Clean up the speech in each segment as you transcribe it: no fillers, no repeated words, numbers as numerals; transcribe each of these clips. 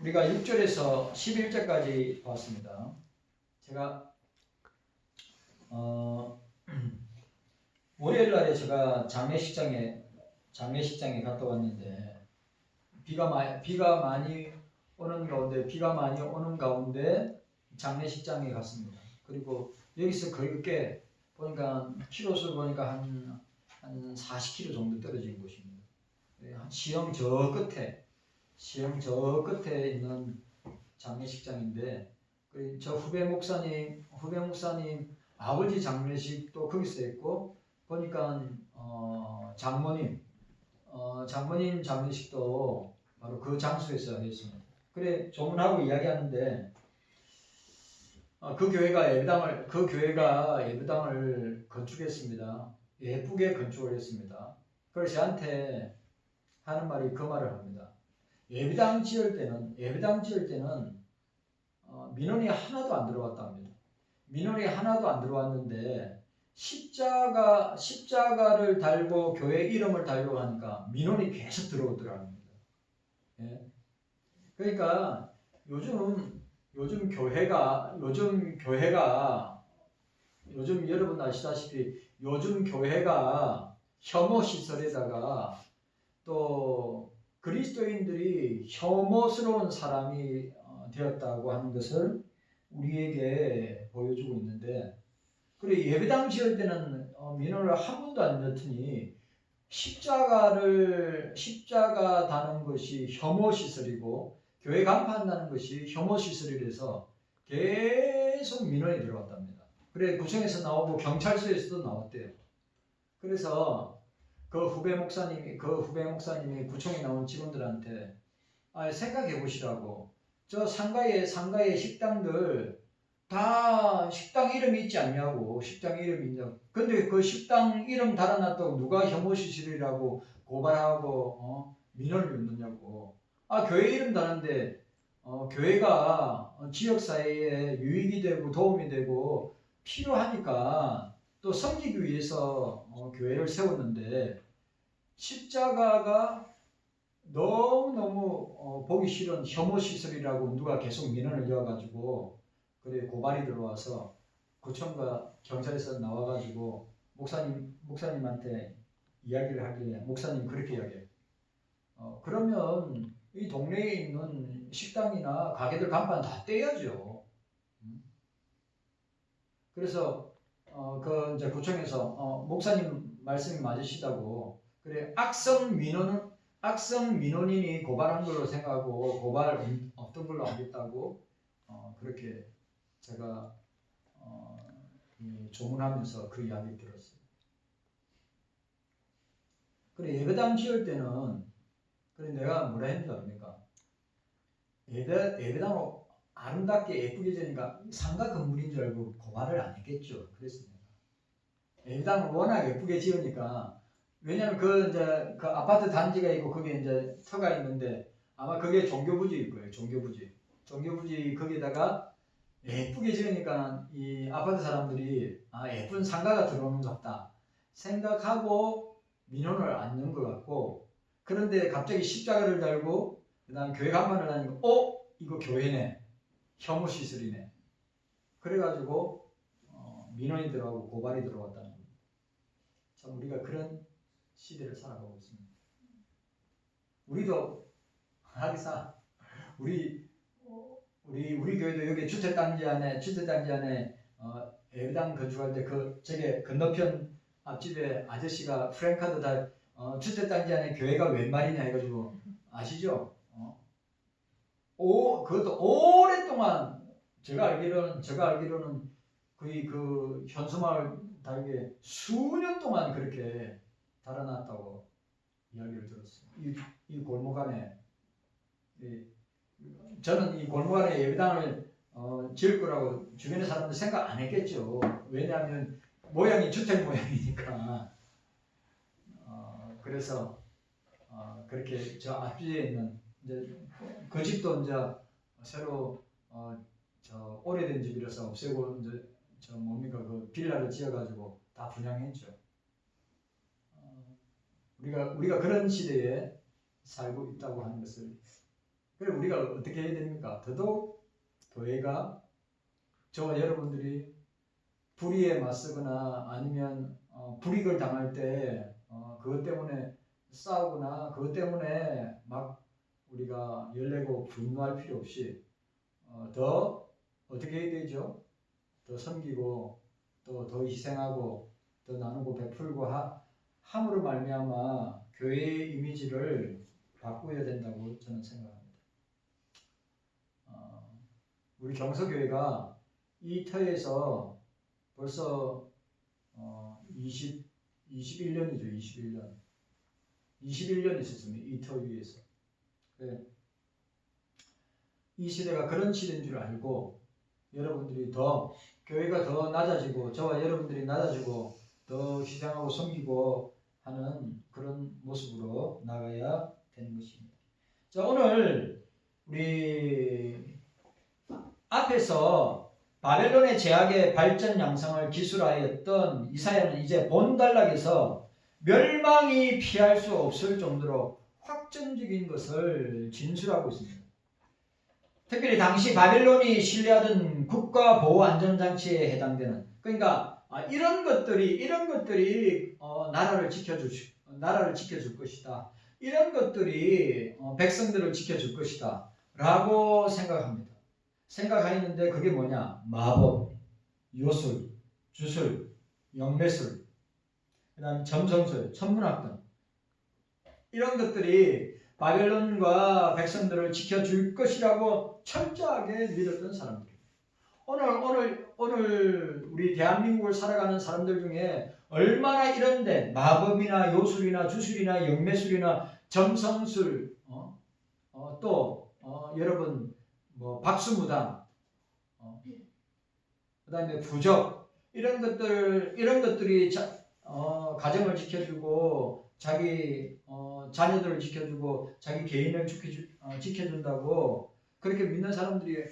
우리가 6절에서 11절까지 봤습니다. 제가 월요일 날에 제가 장례식장에 갔다 왔는데 비가 많이 오는 가운데 장례식장에 갔습니다. 그리고 여기서 그렇게 보니까 키로수를 보니까 한 40km 정도 떨어진 곳입니다. 시흥 저 끝에 있는 장례식장인데 저 후배 목사님 아버지 장례식도 거기서 했고 보니까 장모님 장례식도 바로 그 장소에서 했습니다. 그래 조문하고 이야기하는데 그 교회가 예배당을 건축했습니다. 예쁘게 건축을 했습니다. 그래서 저한테 하는 말이 그 말을 합니다. 예배당 지을 때는 민원이 하나도 안 들어왔답니다. 민원이 하나도 안 들어왔는데 십자가를 달고 교회 이름을 달고 하니까 민원이 계속 들어오더랍니다. 예? 그러니까 요즘 교회가 여러분 아시다시피 요즘 교회가 혐오 시설에다가 또 그리스도인들이 혐오스러운 사람이 되었다고 하는 것을 우리에게 보여주고 있는데, 그래 예배당 지을 때는 민원을 한 번도 안 넣더니 십자가 다는 것이 혐오 시설이고 교회 간판다는 것이 혐오 시설이라서 계속 민원이 들어왔답니다. 그래 구청에서 나오고 경찰서에서도 나왔대요. 그래서 그 후배 목사님이 구청에 나온 직원들한테 생각해 보시라고, 저 상가에 식당들 다 식당 이름이 있지 않냐고. 식당 이름이 있냐고. 근데 그 식당 이름 달아놨다고 누가 혐오시설이라고 고발하고 민원을 넣느냐고. 교회 이름 다른데 교회가 지역사회에 유익이 되고 도움이 되고 필요하니까 또 섬기기 위해서 교회를 세웠는데 십자가가 너무너무 보기 싫은 혐오시설이라고 누가 계속 민원을 넣어가지고 그래 고발이 들어와서 구청과 경찰에서 나와가지고 목사님한테 이야기를 하길래 목사님 그렇게 이야기해요. 그러면 이 동네에 있는 식당이나 가게들 간판 다 떼야죠. 그래서 그 이제 구청에서 목사님 말씀이 맞으시다고, 그래 악성 민원인이 고발한 걸로 생각하고 고발 없던 걸로 알겠다고 그렇게 제가 조문하면서 그 이야기 들었어요. 그래 예배당 지을 때는 그래 내가 뭐라 했는지 압니까? 예배당 아름답게 예쁘게 지으니까 상가 건물인 줄 알고 고발을 안 했겠죠. 그랬습니다. 예배당을 워낙 예쁘게 지으니까, 왜냐면 그 아파트 단지가 있고 거기에 이제 터가 있는데 아마 그게 종교부지일 거예요. 종교부지 거기다가 예쁘게 지으니까 이 아파트 사람들이 예쁜 상가가 들어오는 것 같다 생각하고 민원을 안 넣은 것 같고, 그런데 갑자기 십자가를 달고 그다음 교회 간판을 다니까 이거 교회네, 혐오시설이네, 그래가지고 민원이 들어가고 고발이 들어왔다는 겁니다. 참 우리가 그런 시대를 살아가고 있습니다. 우리도 하기사 우리 교회도 여기 주택단지 안에 예배당 건축할 때 저게 건너편 앞집에 아저씨가 프랭카드 다 주택단지 안에 교회가 웬 말이냐 해가지고 아시죠? 그것도 오랫동안 제가 알기로는 거의 그 현수막을 달게 수년 동안 그렇게 달아놨다고 이야기를 들었어요. 이 골목 안에 저는 이 골목 안에 예배당을 지을 거라고 주변의 사람들 생각 안 했겠죠. 왜냐하면 모양이 주택 모양이니까. 그래서 그렇게 저 앞뒤에 있는 이제 그 집도 이제 새로 저 오래된 집이라서 없애고 이제 그 빌라를 지어가지고 다 분양했죠. 우리가 그런 시대에 살고 있다고 하는 것을, 그럼 우리가 어떻게 해야 됩니까? 더더욱 교회가 저와 여러분들이 불의에 맞서거나 아니면 불이익을 당할 때 그것 때문에 싸우거나 그것 때문에 막 우리가 열내고 분노할 필요 없이 더 어떻게 해야 되죠? 더 섬기고 또 더 희생하고 더 나누고 베풀고 함으로 말미암아 교회의 이미지를 바꾸어야 된다고 저는 생각합니다. 우리 경서교회가 이 터에서 벌써 21년이죠. 21년 있었습니다. 이 터 위에서. 이 시대가 그런 시대인 줄 알고 여러분들이 더 교회가 더 낮아지고 저와 여러분들이 낮아지고 더 희생하고 섬기고 하는 그런 모습으로 나가야 되는 것입니다. 자, 오늘 우리 앞에서 바벨론의 제약의 발전 양상을 기술하였던 이사야는 이제 본단락에서 멸망이 피할 수 없을 정도로 확정적인 것을 진술하고 있습니다. 특별히 당시 바벨론이 신뢰하던 국가보호안전장치에 해당되는, 그러니까 이런 것들이 나라를 지켜줄 것이다. 이런 것들이 백성들을 지켜줄 것이다 라고 생각하는데 그게 뭐냐? 마법, 요술, 주술, 영매술, 그 다음에 점성술, 천문학 등 이런 것들이 바벨론과 백성들을 지켜줄 것이라고 철저하게 믿었던 사람들. 오늘 우리 대한민국을 살아가는 사람들 중에 얼마나 이런데 마법이나 요술이나 주술이나 영매술이나 점성술, 여러분 뭐 박수무당, 그다음에 부적 이런 것들이 가정을 지켜주고 자기 자녀들을 지켜주고 자기 개인을 지켜준다고 그렇게 믿는 사람들이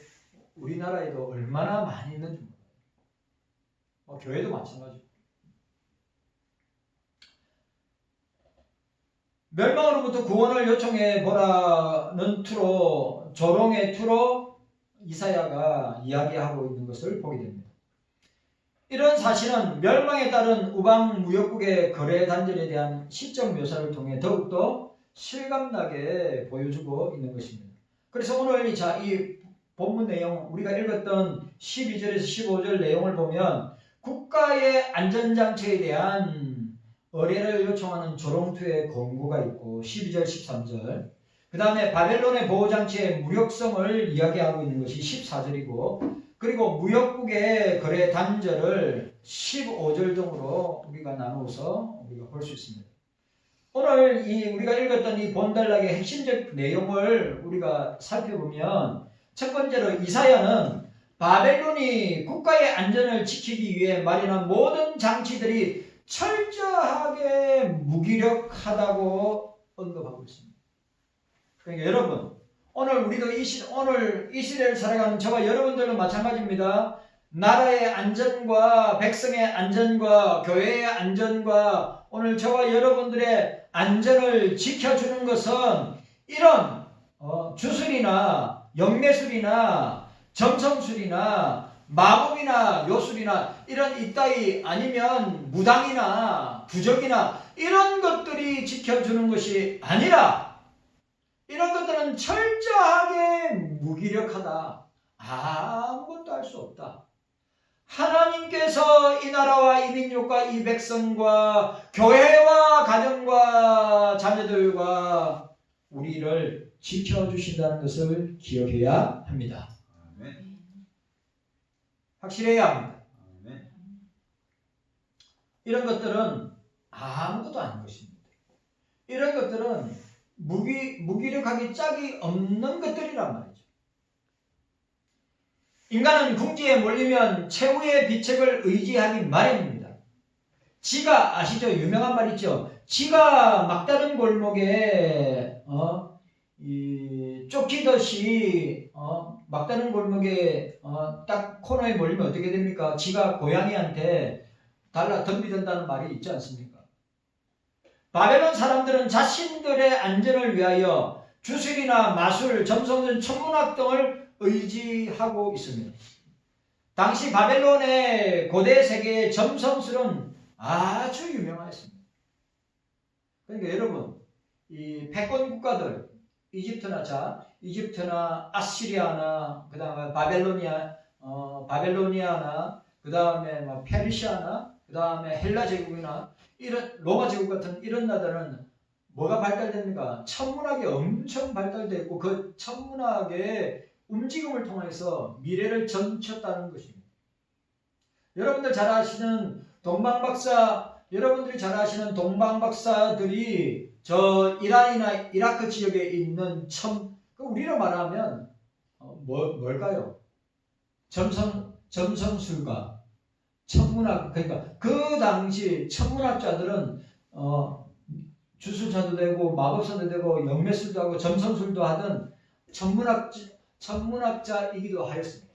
우리나라에도 얼마나 많이 있는지 몰라요. 교회도 마찬가지고. 멸망으로부터 구원을 요청해 보라는 투로, 조롱의 투로 이사야가 이야기하고 있는 것을 보게 됩니다. 이런 사실은 멸망에 따른 우방 무역국의 거래 단절에 대한 시적 묘사를 통해 더욱더 실감나게 보여주고 있는 것입니다. 그래서 오늘 이 본문 내용, 우리가 읽었던 12절에서 15절 내용을 보면 국가의 안전장치에 대한 의뢰를 요청하는 조롱투의 권고가 있고 12절, 13절, 그 다음에 바벨론의 보호장치의 무력성을 이야기하고 있는 것이 14절이고 그리고 무역국의 거래 단절을 15절 등으로 우리가 나누어서 우리가 볼 수 있습니다. 오늘 우리가 읽었던 이 본단락의 핵심적 내용을 우리가 살펴보면 첫 번째로 이사야는 바벨론이 국가의 안전을 지키기 위해 마련한 모든 장치들이 철저하게 무기력하다고 언급하고 있습니다. 그러니까 여러분, 오늘 이 시대를 살아가는 저와 여러분들은 마찬가지입니다. 나라의 안전과 백성의 안전과 교회의 안전과 오늘 저와 여러분들의 안전을 지켜주는 것은 이런 주술이나 영매술이나 점성술이나 마법이나 요술이나 이런 이따위 아니면 무당이나 부적이나 이런 것들이 지켜주는 것이 아니라 이런 것들은 철저하게 무기력하다. 아무것도 할 수 없다. 하나님께서 이 나라와 이 민족과 이 백성과 교회와 가정과 자녀들과 우리를 지켜주신다는 것을 기억해야 합니다. 아멘. 확실해야 합니다. 아멘. 이런 것들은 아무것도 아닌 것입니다. 이런 것들은 무기력하기 짝이 없는 것들이란 말이죠. 인간은 궁지에 몰리면 최후의 비책을 의지하기 마련입니다. 지가 아시죠? 유명한 말 있죠. 지가 막다른 골목에 쫓기듯이 막다른 골목에 딱 코너에 몰리면 어떻게 됩니까? 지가 고양이한테 달라 덤비든다는 말이 있지 않습니까? 바벨론 사람들은 자신들의 안전을 위하여 주술이나 마술, 점성술, 천문학 등을 의지하고 있습니다. 당시 바벨론의 고대 세계의 점성술은 아주 유명했습니다. 그러니까 여러분, 이 패권 국가들, 이집트나 아시리아나, 그 다음에 바벨로니아나, 그 다음에 페르시아나, 그 다음에 헬라 제국이나 이런 로마 제국 같은 이런 나라들은 뭐가 발달됩니까? 천문학이 엄청 발달되어 있고 그 천문학의 움직임을 통해서 미래를 점쳤다는 것입니다. 여러분들이 잘 아시는 동방박사들이 저 이란이나 이라크 지역에 있는 우리로 말하면 뭘까요? 점성술가, 천문학, 그러니까 그 당시 천문학자들은 주술사도 되고 마법사도 되고 영매술도 하고 점성술도 하던 천문학자이기도 하였습니다.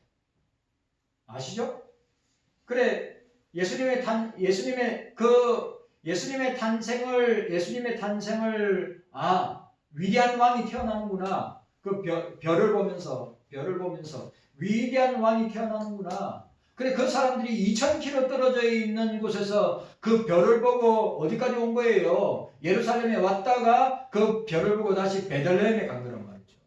아시죠? 그래 예수님의 탄생을 위대한 왕이 태어나는구나. 그 별을 보면서 위대한 왕이 태어나는구나. 그래 그 사람들이 2000km 떨어져 있는 곳에서 그 별을 보고 어디까지 온 거예요? 예루살렘에 왔다가 그 별을 보고 다시 베들레헴에 간 거란 말이죠.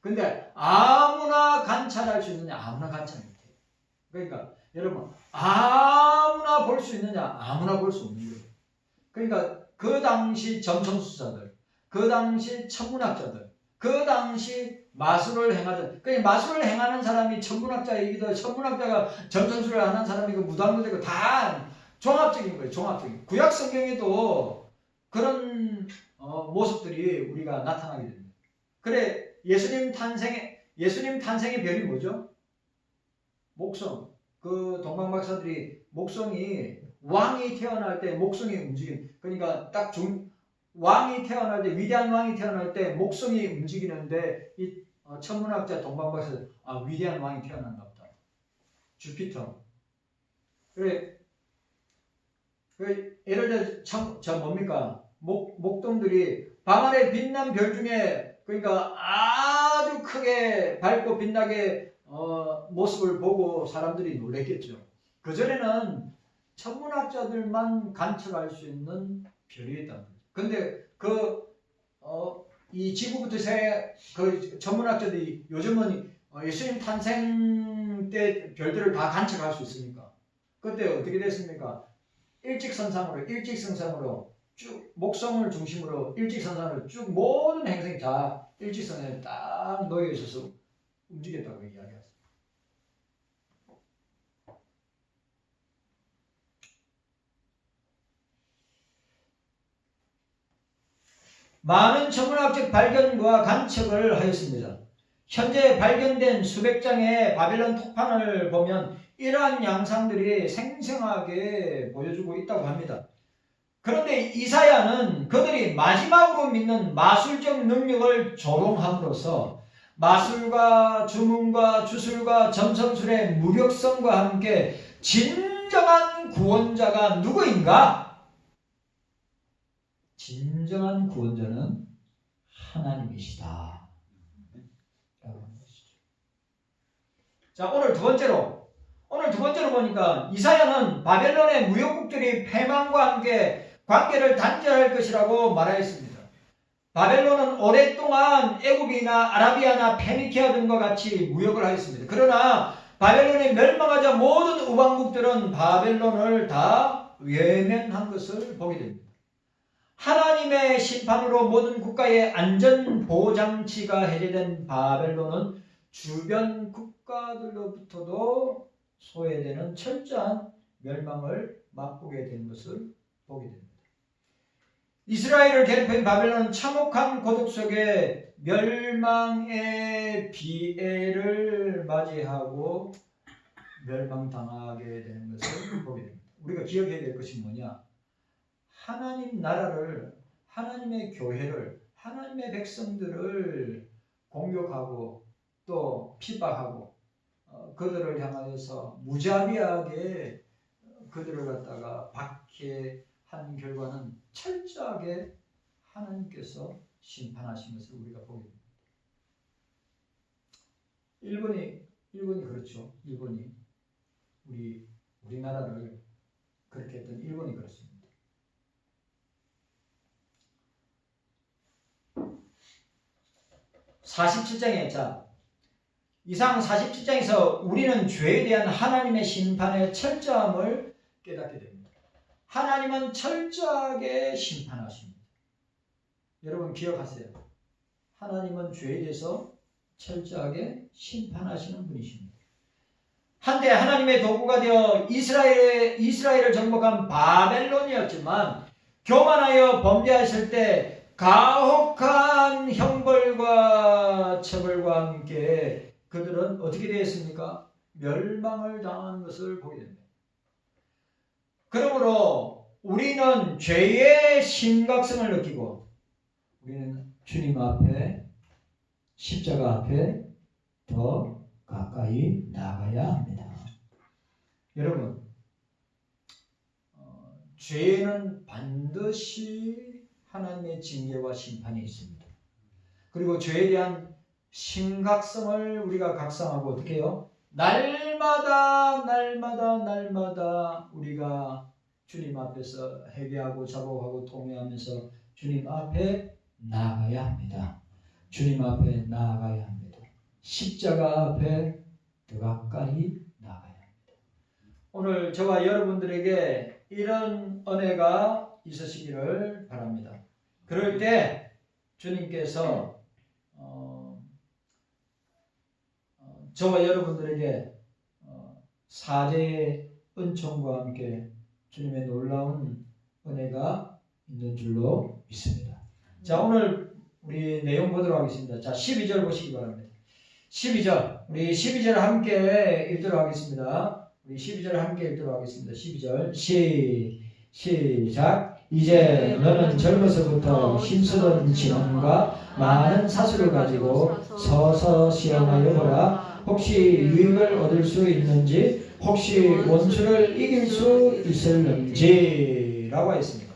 근데 아무나 관찰할 수 있느냐? 아무나 관찰 못해요. 그러니까 여러분 아무나 볼 수 있느냐? 아무나 볼 수 없는 거예요. 그러니까 그 당시 점성술사들, 그 당시 천문학자들, 그 당시 마술을 행하던, 그러니까 마술을 행하는 사람이 천문학자이기도 하고 천문학자가 점성술을 하는 사람이고 무당도 되고 다 종합적인 거예요. 종합적인. 구약 성경에도 그런 모습들이 우리가 나타나게 됩니다. 그래 예수님 탄생의 별이 뭐죠? 목성. 그 동방박사들이 목성이 왕이 태어날 때 목성이 움직인, 그러니까 왕이 태어날 때, 위대한 왕이 태어날 때 목성이 움직이는데 이 천문학자 동방박사들 위대한 왕이 태어난다 보다. 주피터. 그래 예를 들어 뭡니까? 목동들이 밤하늘 빛난 별 중에 그러니까 아주 크게 밝고 빛나게 모습을 보고 사람들이 놀랬겠죠. 그전에는 천문학자들만 관측할 수 있는 별이었단 말이죠. 근데 이 지구부터 그 천문학자들이 요즘은 예수님 탄생 때 별들을 다 관측할 수 있으니까 그때 어떻게 됐습니까? 일직선상으로 쭉 목성을 중심으로 일직선상으로 쭉 모든 행성이 다 일직선에 딱 놓여 있어서 움직였다고 이야기했어요. 많은 천문학적 발견과 관측을 하였습니다. 현재 발견된 수백 장의 바벨론 톡판을 보면 이러한 양상들이 생생하게 보여주고 있다고 합니다. 그런데 이사야는 그들이 마지막으로 믿는 마술적 능력을 조롱함으로써 마술과 주문과 주술과 점성술의 무력성과 함께 진정한 구원자가 누구인가? 진정한 구원자는 하나님이시다. 자, 오늘 두 번째로 보니까 이사야는 바벨론의 무역국들이 패망과 함께 관계를 단절할 것이라고 말하였습니다. 바벨론은 오랫동안 애굽이나 아라비아나 페니키아 등과 같이 무역을 하였습니다. 그러나 바벨론이 멸망하자 모든 우방국들은 바벨론을 다 외면한 것을 보게 됩니다. 하나님의 심판으로 모든 국가의 안전보장치가 해제된 바벨론은 주변 국가들로부터도 소외되는 철저한 멸망을 맛보게 된 것을 보게 됩니다. 이스라엘을 괴롭힌 바벨론은 참혹한 고독 속에 멸망의 비애를 맞이하고 멸망당하게 되는 것을 보게 됩니다. 우리가 기억해야 될 것이 뭐냐? 하나님 나라를, 하나님의 교회를, 하나님의 백성들을 공격하고 또 핍박하고 그들을 향하여서 무자비하게 그들을 갖다가 박해한 결과는 철저하게 하나님께서 심판하신 것을 우리가 보게 됩니다. 일본이 그렇죠. 일본이 우리나라를 그렇게 했던 일본이 그렇습니다. 47장에 이상 47장에서 우리는 죄에 대한 하나님의 심판의 철저함을 깨닫게 됩니다. 하나님은 철저하게 심판하십니다. 여러분 기억하세요. 하나님은 죄에 대해서 철저하게 심판하시는 분이십니다. 한때 하나님의 도구가 되어 이스라엘을 정복한 바벨론이었지만 교만하여 범죄하실 때 가혹한 형벌과 처벌과 함께 그들은 어떻게 되었습니까? 멸망을 당한 것을 보게 됩니다. 그러므로 우리는 죄의 심각성을 느끼고 우리는 주님 앞에 십자가 앞에 더 가까이 나가야 합니다. 여러분, 죄에는 반드시 하나님의 징계와 심판이 있습니다. 그리고 죄에 대한 심각성을 우리가 각성하고 어떻게 해요? 날마다 우리가 주님 앞에서 회개하고 자복하고 통회하면서 주님 앞에 나아가야 합니다. 주님 앞에 나아가야 합니다. 십자가 앞에 더 가까이 나아가야 합니다. 오늘 저와 여러분들에게 이런 은혜가 있으시기를 바랍니다. 그럴 때 주님께서 저와 여러분들에게 사제의 은총과 함께 주님의 놀라운 은혜가 있는 줄로 믿습니다. 자, 오늘 우리 내용 보도록 하겠습니다. 자, 12절 보시기 바랍니다. 12절, 우리 12절 함께 읽도록 하겠습니다. 우리 12절 함께 읽도록 하겠습니다. 12절 시작. 이제 너는 젊어서부터 힘쓰던 진언과 많은 사수를 가지고 서서 시험하여 보라. 혹시 유익을 얻을 수 있는지, 혹시 원수를 이길 수 있을는지 라고 했습니다.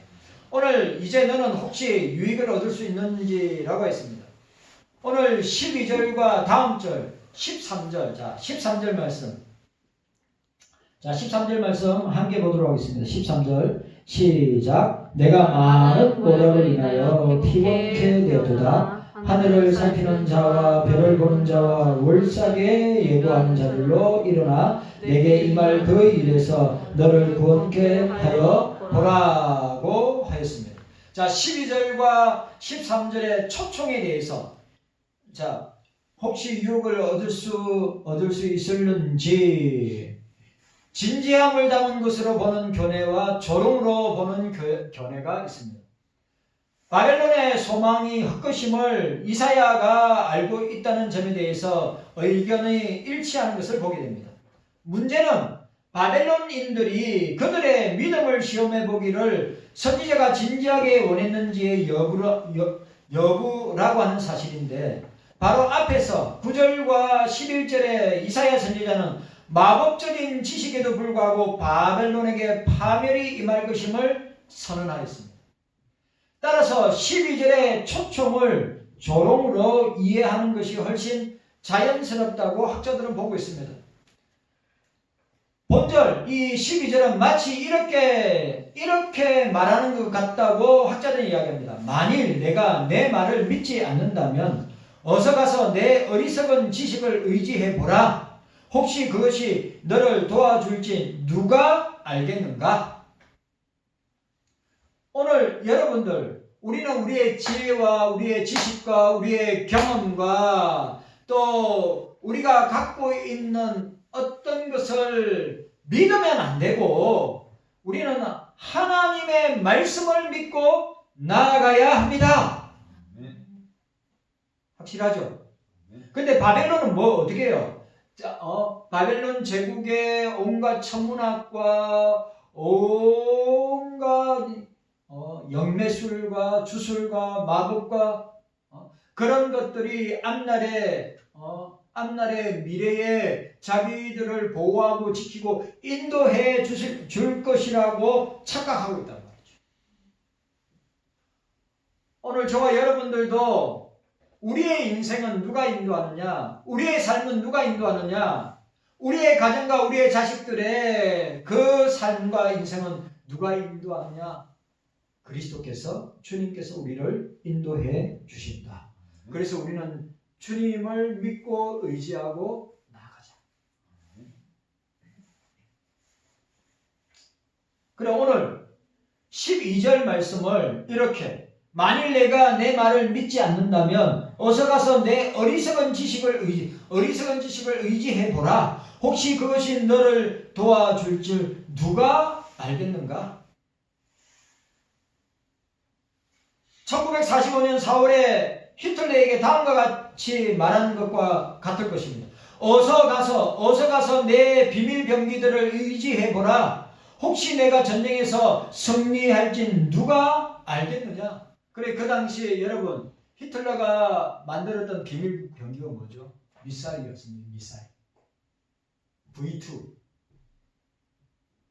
오늘 이제 너는 혹시 유익을 얻을 수 있는지 라고 했습니다. 오늘 12절과 다음 절 13절, 자 13절 말씀, 자 13절 말씀 함께 보도록 하겠습니다. 13절 시작. 내가 많은 모략을 인하여 피곤케 되었도다. 하늘을 살피는 자와 별을 보는 자와 월삭에 예고하는 자들로 일어나 내게 임할 그 일에서 너를 구원케 하여 보라고 하였습니다. 자, 12절과 13절의 초청에 대해서, 자, 혹시 유혹을 얻을 수 있을는지, 진지함을 담은 것으로 보는 견해와 조롱으로 보는 견해가 있습니다. 바벨론의 소망이 헛것임을 이사야가 알고 있다는 점에 대해서 의견이 일치하는 것을 보게 됩니다. 문제는 바벨론인들이 그들의 믿음을 시험해 보기를 선지자가 진지하게 원했는지의 여부라고 하는 사실인데, 바로 앞에서 9절과 11절에 이사야 선지자는 마법적인 지식에도 불구하고 바벨론에게 파멸이 임할 것임을 선언하였습니다. 따라서 12절의 초청을 조롱으로 이해하는 것이 훨씬 자연스럽다고 학자들은 보고 있습니다. 본절 이 12절은 마치 이렇게 말하는 것 같다고 학자들은 이야기합니다. 만일 내가 내 말을 믿지 않는다면 어서 가서 내 어리석은 지식을 의지해 보라. 혹시 그것이 너를 도와줄지 누가 알겠는가? 오늘 여러분들, 우리는 우리의 지혜와 우리의 지식과 우리의 경험과 또 우리가 갖고 있는 어떤 것을 믿으면 안 되고 우리는 하나님의 말씀을 믿고 나아가야 합니다. 확실하죠? 근데 바벨론은 어떻게 해요? 바벨론 제국의 온갖 천문학과 온갖 영매술과 주술과 마법과 그런 것들이 앞날의 미래에 자기들을 보호하고 지키고 인도해 줄 것이라고 착각하고 있단 말이죠. 오늘 저와 여러분들도 우리의 인생은 누가 인도하느냐? 우리의 삶은 누가 인도하느냐? 우리의 가정과 우리의 자식들의 그 삶과 인생은 누가 인도하느냐? 그리스도께서, 주님께서 우리를 인도해 주신다. 그래서 우리는 주님을 믿고 의지하고 나아가자. 그래, 오늘 12절 말씀을 이렇게, 만일 내가 내 말을 믿지 않는다면 어서 가서 내 어리석은 지식을 의지해 보라. 혹시 그것이 너를 도와줄 줄 누가 알겠는가? 1945년 4월에 히틀러에게 다음과 같이 말하는 것과 같을 것입니다. 어서 가서 내 비밀 병기들을 의지해 보라. 혹시 내가 전쟁에서 승리할진 누가 알겠느냐? 그래, 그 당시에 여러분, 히틀러가 만들었던 비밀 병기가 뭐죠? 미사일이었습니다. 미사일. V2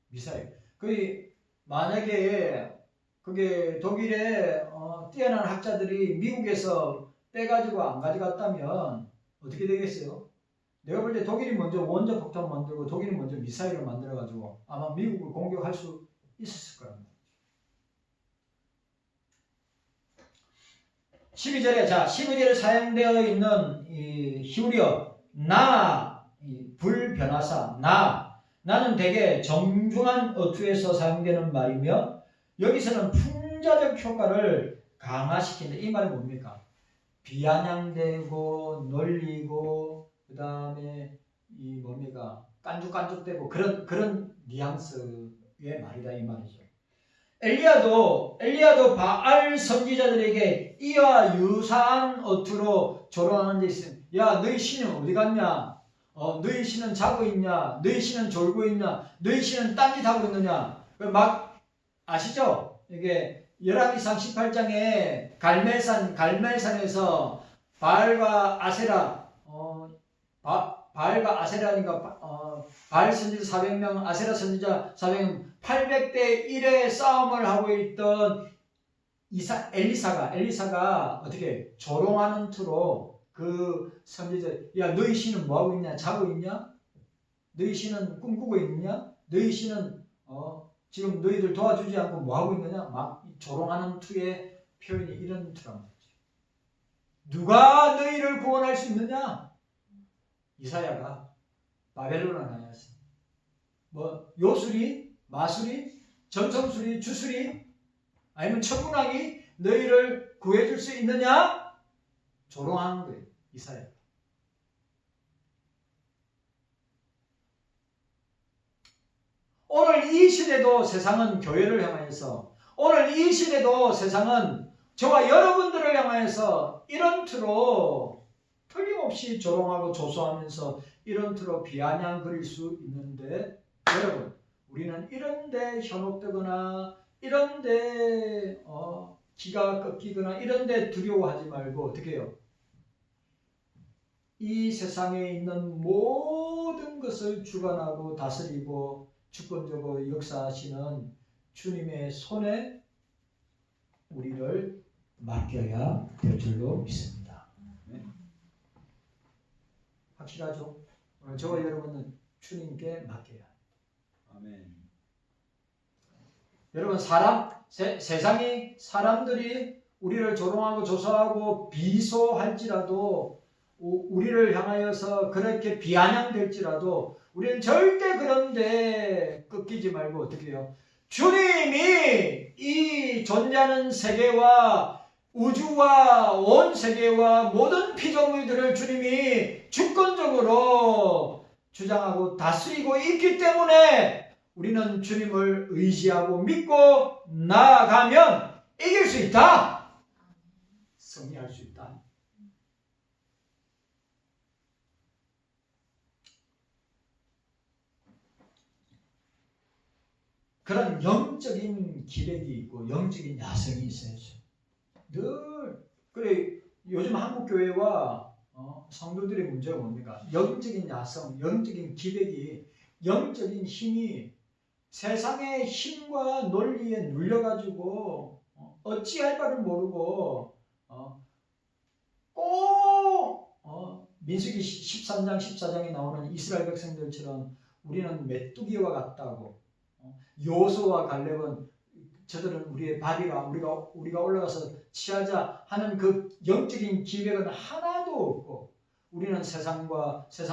미사일. 그 만약에 그게 독일의 뛰어난 학자들이 미국에서 빼가지고 안 가져갔다면 어떻게 되겠어요? 내가 볼 때 독일이 먼저 원자 폭탄 만들고 독일이 먼저 미사일을 만들어가지고 아마 미국을 공격할 수 있었을 거랍니다. 12절에 사용되어 있는 이 히브리어 불변화사 나는 대개 정중한 어투에서 사용되는 말이며 여기서는 풍자적 효과를 강화시킨다. 이 말은 뭡니까? 비아냥대고 놀리고 그 다음에 이 뭡니까? 깐죽깐죽대고 그런 뉘앙스의 말이다 이 말이죠. 엘리야도 바알 선지자들에게 이와 유사한 어투로 조롱하는 데 있습니다. 야, 너희 신은 어디 갔냐? 너희 신은 자고 있냐? 너희 신은 졸고 있냐? 너희 신은 딴짓하고 있느냐? 막 아시죠? 이게 열왕기상 18장에 갈멜산에서 바알과 아세라 바알과 아세라니까 바알 선지자 400명, 아세라 선지자 400명 800대 1의 싸움을 하고 있던 엘리사가 어떻게 조롱하는 투로 그 선지자, 야, 너희 신은 뭐하고 있냐? 자고 있냐? 너희 신은 꿈꾸고 있느냐? 너희 신은 지금 너희들 도와주지 않고 뭐하고 있느냐? 막 조롱하는 투의 표현이 이런 투란 말이죠. 누가 너희를 구원할 수 있느냐? 이사야가 바벨론을 향해서 요술이, 마술이, 전성술이, 주술이 아니면 천문학이 너희를 구해줄 수 있느냐? 조롱하는 거예요. 이사야. 오늘 이 시대도 세상은 교회를 향하여서, 오늘 이 시대도 세상은 저와 여러분들을 향하여서 이런 투로 틀림없이 조롱하고 조소하면서 이런 투로 비아냥거릴 수 있는데, 여러분, 우리는 이런데 현혹되거나 이런데 기가 꺾이거나 이런데 두려워하지 말고 어떻게 해요? 이 세상에 있는 모든 것을 주관하고 다스리고 주권적으로 역사하시는 주님의 손에 우리를 맡겨야 될 줄로 믿습니다. 확실하죠? 오늘 저와 여러분은 주님께 맡겨야 합니다. 아멘. 여러분, 세상이 사람들이 우리를 조롱하고 조소하고 비소할지라도, 우리를 향하여서 그렇게 비아냥될지라도 우리는 절대 그런데 꺾이지 말고 어떻게 해요? 주님이 이 존재하는 세계와 우주와 온 세계와 모든 피조물들을 주님이 주권적으로 주장하고 다스리고 있기 때문에 우리는 주님을 의지하고 믿고 나아가면 이길 수 있다. 승리할 수 있다. 그런 영적인 기백이 있고 영적인 야성이 있어야죠. 늘 그래. 요즘 한국 교회와 성도들의 문제가 뭡니까? 영적인 야성, 영적인 기백이, 영적인 힘이 세상의 힘과 논리에 눌려가지고 어찌할 바를 모르고 꼭 민수기 13장 14장에 나오는 이스라엘 백성들처럼 우리는 메뚜기와 같다고, 여호수아와 갈렙은 저들은 우리의 밥이라 우리가 올라가서 취하자 하는 그 영적인 기획은 하나도 없고, 우리는 세상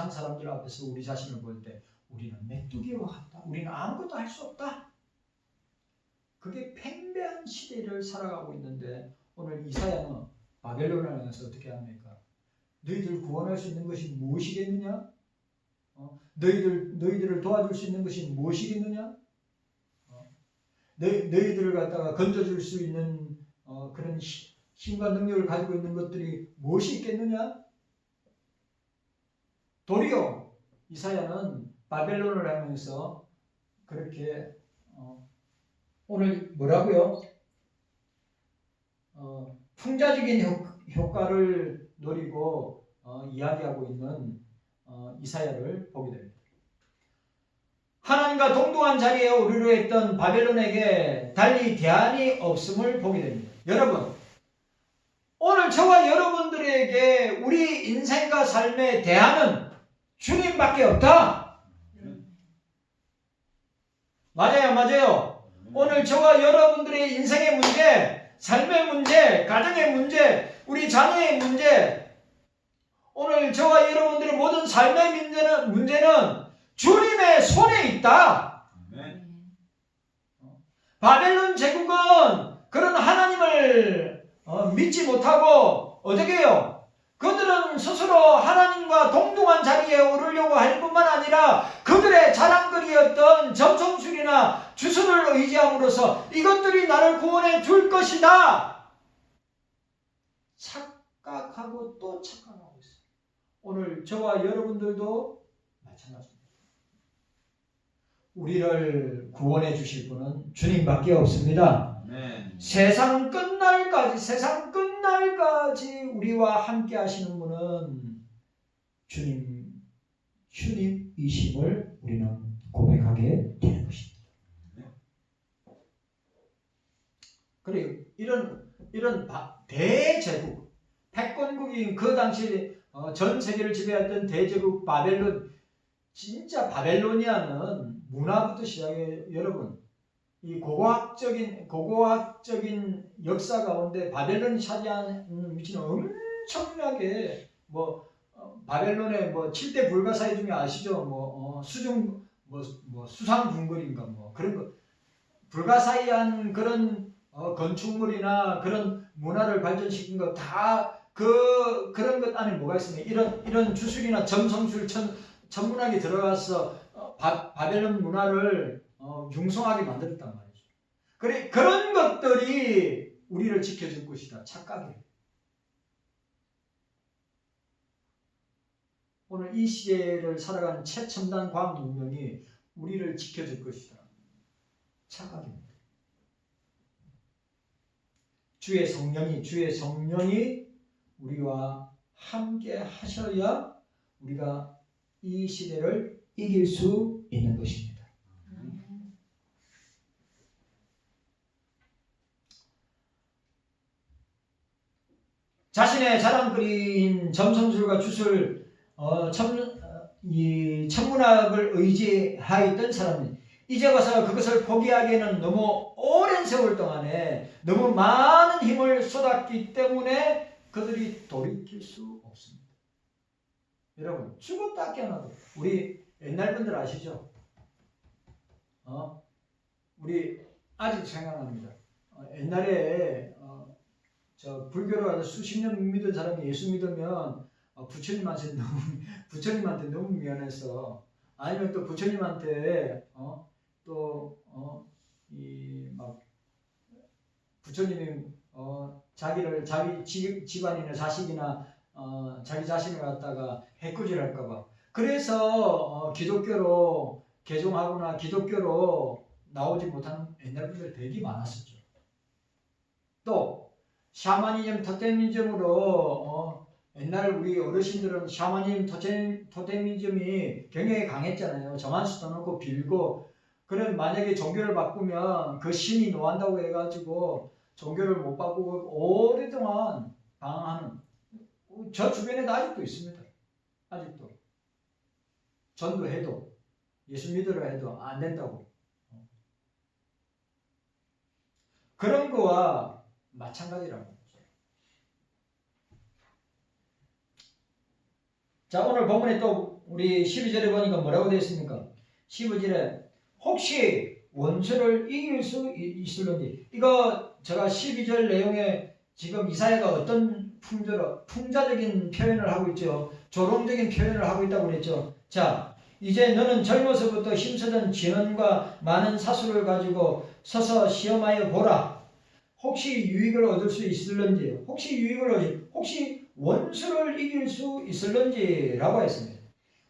사람들 앞에서 우리 자신을 볼 때 우리는 메뚜기와 같다. 우리는 아무것도 할 수 없다. 그게 팽배한 시대를 살아가고 있는데, 오늘 이사야는 바벨론을 향해서 어떻게 합니까? 너희들 구원할 수 있는 것이 무엇이겠느냐? 너희들을 도와줄 수 있는 것이 무엇이겠느냐? 너희들을 갖다가 건져줄 수 있는 그런 힘과 능력을 가지고 있는 것들이 무엇이 있겠느냐? 도리어 이사야는 바벨론을 하면서 그렇게 오늘 뭐라고요? 풍자적인 효과를 노리고 이야기하고 있는 이사야를 보게 됩니다. 하나님과 동등한 자리에 오르려 했던 바벨론에게 달리 대안이 없음을 보게 됩니다. 여러분, 오늘 저와 여러분들에게 우리 인생과 삶의 대안은 주님밖에 없다. 맞아요. 오늘 저와 여러분들의 인생의 문제, 삶의 문제, 가정의 문제, 우리 자녀의 문제, 오늘 저와 여러분들의 모든 삶의 문제는 주님의 손에 있다. 바벨론 제국은 그런 하나님을 믿지 못하고 어떻게 해요? 그들은 스스로 하나님과 동등한 자리에 오르려고 할 뿐만 아니라 그들의 자랑거리였던 점성술이나 주술을 의지함으로써 이것들이 나를 구원해 줄 것이다. 착각하고 또 착각하고 있어요. 오늘 저와 여러분들도 마찬가지입니다. 우리를 구원해 주실 분은 주님밖에 없습니다. 아멘. 세상 끝날까지 우리와 함께 하시는 분은 주님이심을 우리는 고백하게 되는 것입니다. 그래요. 이런 대제국, 패권국인 그 당시 전 세계를 지배했던 대제국 바벨론, 진짜 바벨로니아는 문화부터 시작해 여러분, 이 고고학적인 역사 가운데 바벨론이 차지하는 위치는 엄청나게 바벨론의 7대 불가사의 중에 아시죠? 수상 중거리인가 그런 거, 불가사의한 그런 건축물이나 그런 문화를 발전시킨 거 다 그런 것 안에 뭐가 있습니까? 이런 주술이나 점성술 천문학이 들어가서 바벨론 문화를 융성하게 만들었단 말이죠. 그런 것들이 우리를 지켜줄 것이다. 착각이에요. 오늘 이 시대를 살아가는 최첨단 과학 문명이 우리를 지켜줄 것이다. 착각입니다. 주의 성령이 우리와 함께 하셔야 우리가 이 시대를 이길 수 있는 것입니다. 자신의 자랑거리인 점성술과 주술, 천문학을 의지하였던 사람은 이제 와서 그것을 포기하기에는 너무 오랜 세월 동안에 너무 많은 힘을 쏟았기 때문에 그들이 돌이킬 수 없습니다. 여러분, 죽었다 깨어나도 우리 옛날 분들 아시죠? 우리 아직도 생각납니다. 옛날에 저 불교를 가서 수십 년 믿은 사람이 예수 믿으면 부처님한테 너무 미안해서, 아니면 또 부처님한테 부처님이 자기 집안이나 자식이나 자기 자신을 갖다가 해코지할까봐, 그래서 기독교로 개종하거나 기독교로 나오지 못하는 옛날 분들 되게 많았었죠. 또 샤머니즘, 토테미즘으로 옛날 우리 어르신들은 샤머니즘, 토테미즘이 굉장히 강했잖아요. 저만 수도놓고 빌고, 그래 만약에 종교를 바꾸면 그 신이 노한다고 해가지고 종교를 못 바꾸고 오랫동안 방황하는, 저 주변에도 아직도 있습니다. 아직도. 전도해도, 예수 믿으라 해도 안 된다고. 그런 거와 마찬가지라고. 자, 오늘 본문에 또 우리 12절에 보니까 뭐라고 되어 있습니까? 15절에 혹시 원수를 이길 수 있을런지. 이거 제가 12절 내용에 지금 이사야가 어떤 풍자적인 표현을 하고 있죠. 조롱적인 표현을 하고 있다고 그랬죠. 자, 이제 너는 젊어서부터 힘쓰던 진언과 많은 사수를 가지고 서서 시험하여 보라. 혹시 유익을 얻을 수 있을런지, 혹시 원수를 이길 수 있을런지라고 했습니다.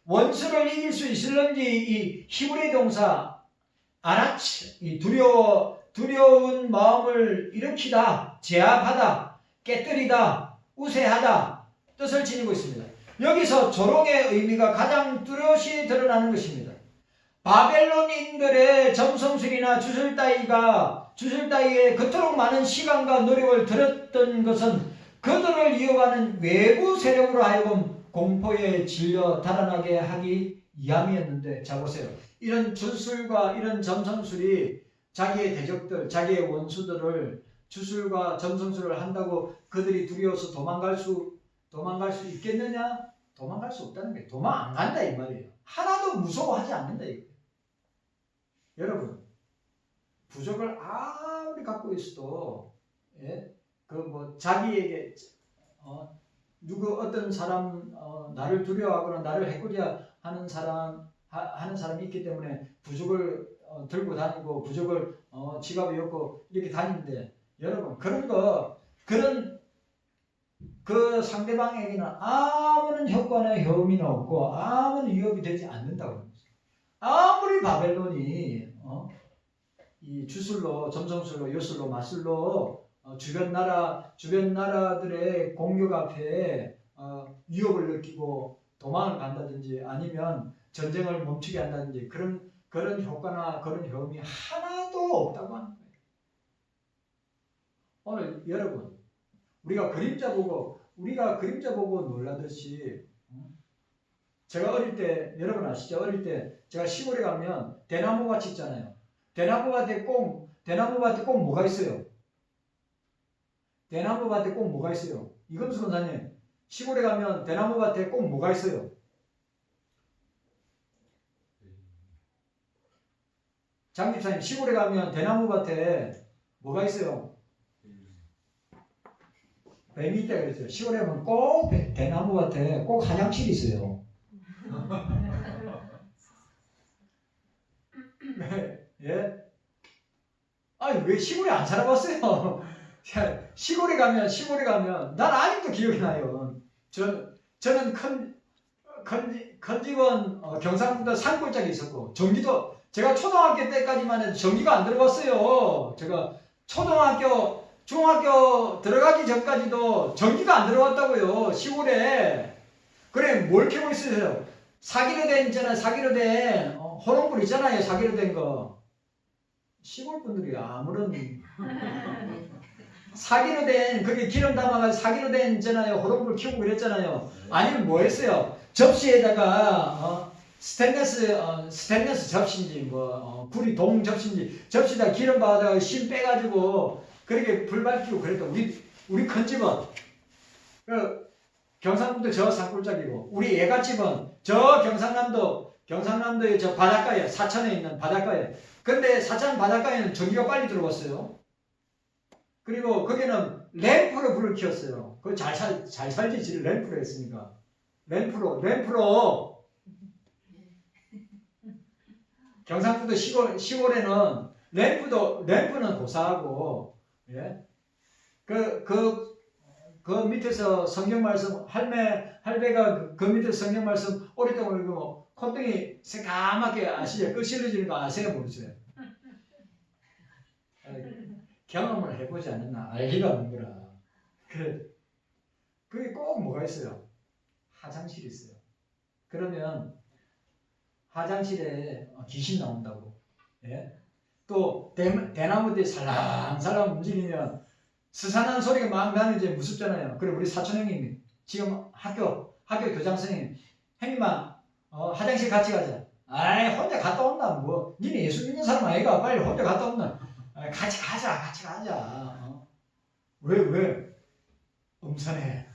원수를 이길 수 있을런지, 이 히브리 동사 아나치, 이 두려운 마음을 일으키다, 제압하다, 깨뜨리다, 우세하다 뜻을 지니고 있습니다. 여기서 조롱의 의미가 가장 뚜렷이 드러나는 것입니다. 바벨론인들의 점성술이나 주술따위에 그토록 많은 시간과 노력을 들였던 것은 그들을 이어가는 외부 세력으로 하여금 공포에 질려 달아나게 하기 위함이었는데, 자 보세요. 이런 주술과 이런 점성술이 자기의 대적들, 자기의 원수들을 주술과 점성술을 한다고 그들이 두려워서 도망갈 수 있겠느냐? 도망갈 수 없다는 거예요. 도망 안 간다 이 말이에요. 하나도 무서워하지 않는다 이거예요. 여러분, 부족을 아무리 갖고 있어도, 자기에게 어떤 사람 나를 두려워하거나 나를 해코지하는 사람이 있기 때문에 부족을 들고 다니고 부족을 지갑에 엮고 이렇게 다니는데, 여러분 그 상대방에게는 아무런 효과나 효험이 없고 아무런 위협이 되지 않는다고. 아무리 바벨론이 이 주술로, 점성술로, 요술로, 마술로 주변 나라들의 공격 앞에 위협을 느끼고 도망을 간다든지 아니면 전쟁을 멈추게 한다든지 그런 효과나 그런 효험이 하나도 없다고 하는 거예요. 오늘 여러분, 우리가 그림자 보고 놀라듯이, 제가 어릴 때, 여러분 아시죠? 어릴 때 제가 시골에 가면 대나무밭이 있잖아요. 대나무밭에 꼭 뭐가 있어요? 대나무밭에 꼭 뭐가 있어요? 이금수 권사님, 시골에 가면 대나무밭에 꼭 뭐가 있어요? 장집사님, 시골에 가면 대나무밭에 뭐가 있어요? 뱀이 있다 그랬어요. 시골에 가면 꼭 대나무밭에 꼭 화장실이 있어요. 예? 아니, 왜 시골에 안 살아봤어요? 시골에 가면 난 아직도 기억이 나요. 저는 큰 집은 경상북도 산골짜기 있었고, 전기도 제가 초등학교 때까지만 해도 전기가 안 들어갔어요. 제가 중학교 들어가기 전까지도 전기가 안 들어갔다고요. 시골에. 그래, 뭘 켜고 있어요? 사기로 된 호롱불 있잖아요. 사기로 된 거. 시골 분들이 아무런 사기로 된, 그게 기름 담아가지고 사기로 된 있잖아요. 호롱불 켜고 그랬잖아요. 아니면 뭐 했어요? 접시에다가 스테인리스 접시인지 구리 동 접시에다 기름 받아다가 심 빼가지고 그렇게 불 밝히고 그랬던 우리 큰 집은 경상북도 저 산골짜기고, 우리 애가집은 저 경상남도의 저 바닷가에, 사천에 있는 바닷가에. 근데 사천 바닷가에는 전기가 빨리 들어왔어요. 그리고 거기는 램프로 불을 켰어요. 그거 잘 살지, 램프로 했으니까. 램프로. 경상북도 시골에는 램프는 고사하고, 예? 그 밑에서 성경 말씀, 할배가 그 밑에서 성경 말씀 오랫동안 읽으면 콧등이 새까맣게 아시죠? 끄실러지는 거 아세요? 모르세요? 경험을 해보지 않았나 알기가 없는 거라. 그래. 그게 꼭 뭐가 있어요? 화장실이 있어요. 그러면 화장실에 귀신 나온다고. 예? 또 대나무들이 살랑살랑 움직이면 스산한 소리가 막 나면 이제 무섭잖아요. 그래, 우리 사촌 형님이 지금 학교 교장 선생님, 형님아, 화장실 같이 가자. 아이, 혼자 갔다 온다. 뭐, 니네 예수 믿는 사람 아이가? 빨리 혼자 갔다 온다. 아이, 같이 가자. 왜? 음산해.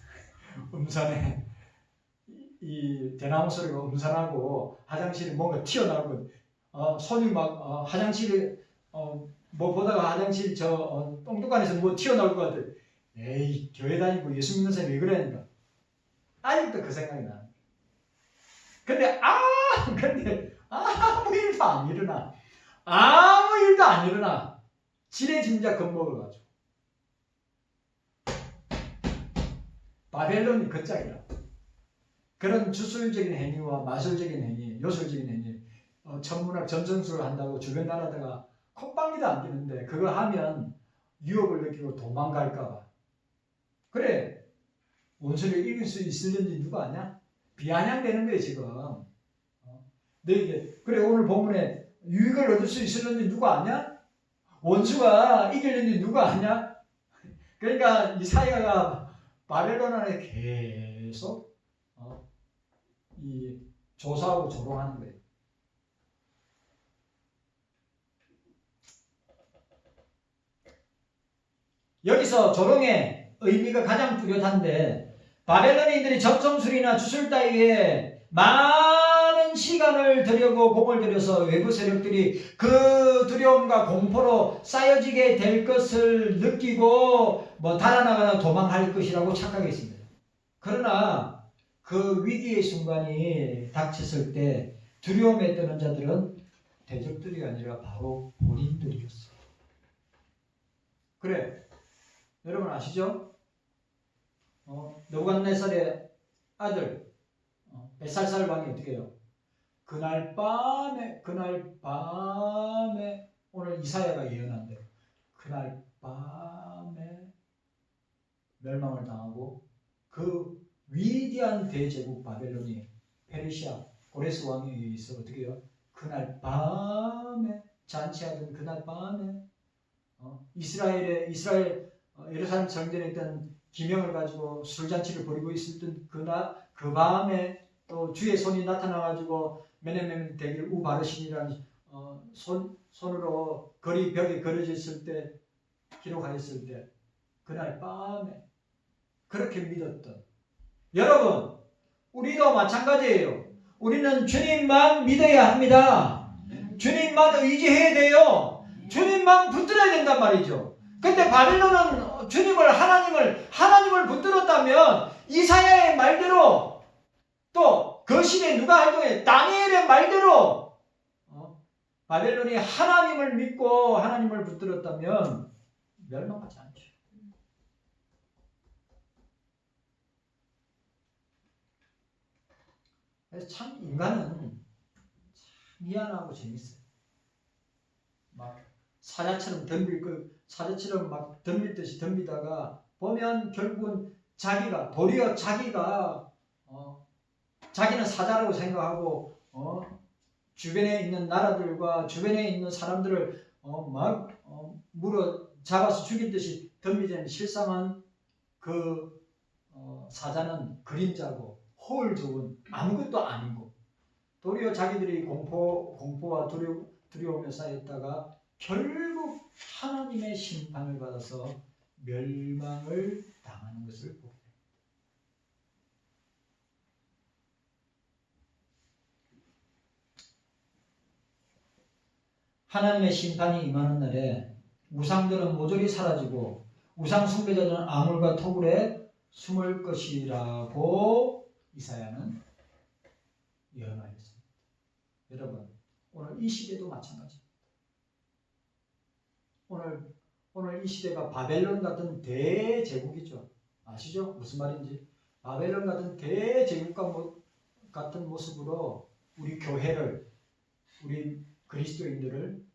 이 대나무 소리가 음산하고 화장실에 뭔가 튀어나오고 손이 막 화장실에 뭐 보다가 화장실 똥뚜껑에서 뭐 튀어나올 것 같아. 에이, 교회 다니고 예수 믿는 사람이 왜 그러니까. 아직도 그 생각이 나. 근데 아무 일도 안 일어나. 지레 짐작 겁먹어가지고. 바벨론이 그 짝이라. 그런 주술적인 행위와 마술적인 행위, 요술적인 행위, 천문학 점성술을 한다고 주변 나라다가 콧방귀도 안 끼는데 그거 하면 유혹을 느끼고 도망갈까봐. 그래, 원수를 이길 수 있을는지 누가 아냐? 비아냥되는 거예요 지금. 너에게 그래 오늘 본문에 유익을 얻을 수 있을는지 누가 아냐? 원수가 이길는지 누가 아냐? 그러니까 이사야가 바벨론 안에 계속 이 조사하고 조롱하는 거예요. 여기서 조롱의 의미가 가장 뚜렷한데 바벨론인들이 점성술이나 주술 따위에 많은 시간을 들이고 공을 들여서 외부 세력들이 그 두려움과 공포로 쌓여지게 될 것을 느끼고 달아나거나 도망할 것이라고 착각했습니다. 그러나 그 위기의 순간이 닥쳤을 때 두려움에 떠는 자들은 대적들이 아니라 바로 본인들이었어요. 그래, 여러분 아시죠? 느부갓네살의 아들 벳살살 왕이 어떻게 해요? 그날 밤에 오늘 이사야가 예언한대요. 그날 밤에 멸망을 당하고 그 위대한 대제국 바벨론이 페르시아 고레스 왕에 의해서 어떻게 해요? 그날 밤에 잔치하던 그날 밤에 이스라엘 예루살렘 성전에 있던 기명을 가지고 술잔치를 벌이고 있었던 그 밤에 또 주의 손이 나타나가지고 메네멘 대길 우바르신이라는 손으로 거리 벽에 걸어졌을 때 기록하였을 때 그날 밤에 그렇게 믿었던 여러분 우리도 마찬가지예요. 우리는 주님만 믿어야 합니다. 주님만 의지해야 돼요. 주님만 붙들어야 된단 말이죠. 근데 바벨론은 하나님을 붙들었다면 이사야의 말대로 또 그 시대에 누가 활동해? 다니엘의 말대로 바벨론이 하나님을 믿고 하나님을 붙들었다면 멸망하지 않죠. 그래서 참 인간은 참 미안하고 재밌어요. 막 사자처럼 막 덤빌듯이 덤비다가 보면 결국은 도리어 자기는 사자라고 생각하고 주변에 있는 나라들과 주변에 있는 사람들을 물어 잡아서 죽일 듯이 덤비자니 실상은 그 사자는 그림자고 허울 좋은 아무것도 아니고 도리어 자기들이 공포와 두려움에 쌓였다가 결국 하나님의 심판을 받아서 멸망을 당하는 것을 보게 됩니다. 하나님의 심판이 임하는 날에 우상들은 모조리 사라지고 우상 숭배자들은 아물과 토굴에 숨을 것이라고 이사야는 예언하였습니다. 여러분 오늘 이 시대도 마찬가지입니다. 오늘 이 시대가 바벨론 같은 대제국이죠. 아시죠? 무슨 말인지. 바벨론 같은 대제국과 같은 모습으로 우리 교회를 우리 그리스도인들을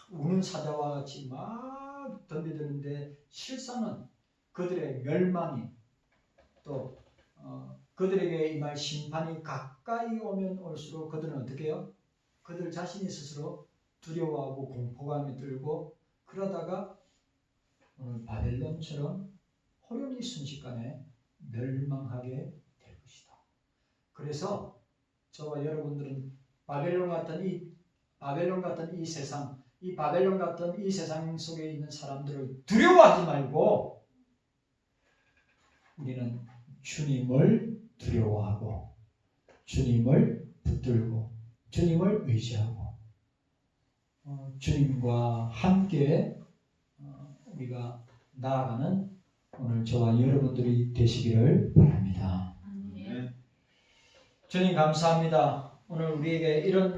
우는 사자와 같이 막 덤벼드는데 실상은 그들의 멸망이 또 그들에게 임할 심판이 가까이 오면 올수록 그들은 어떻게 해요? 그들 자신이 스스로 두려워하고 공포감이 들고 그러다가 오늘 바벨론처럼 호련히 순식간에 멸망하게 그래서 저와 여러분들은 바벨론 같은 이 세상, 이 바벨론 같은 이 세상 속에 있는 사람들을 두려워하지 말고 우리는 주님을 두려워하고 주님을 붙들고 주님을 의지하고 주님과 함께 우리가 나아가는 오늘 저와 여러분들이 되시기를 바랍니다. 주님 감사합니다. 오늘 우리에게 이런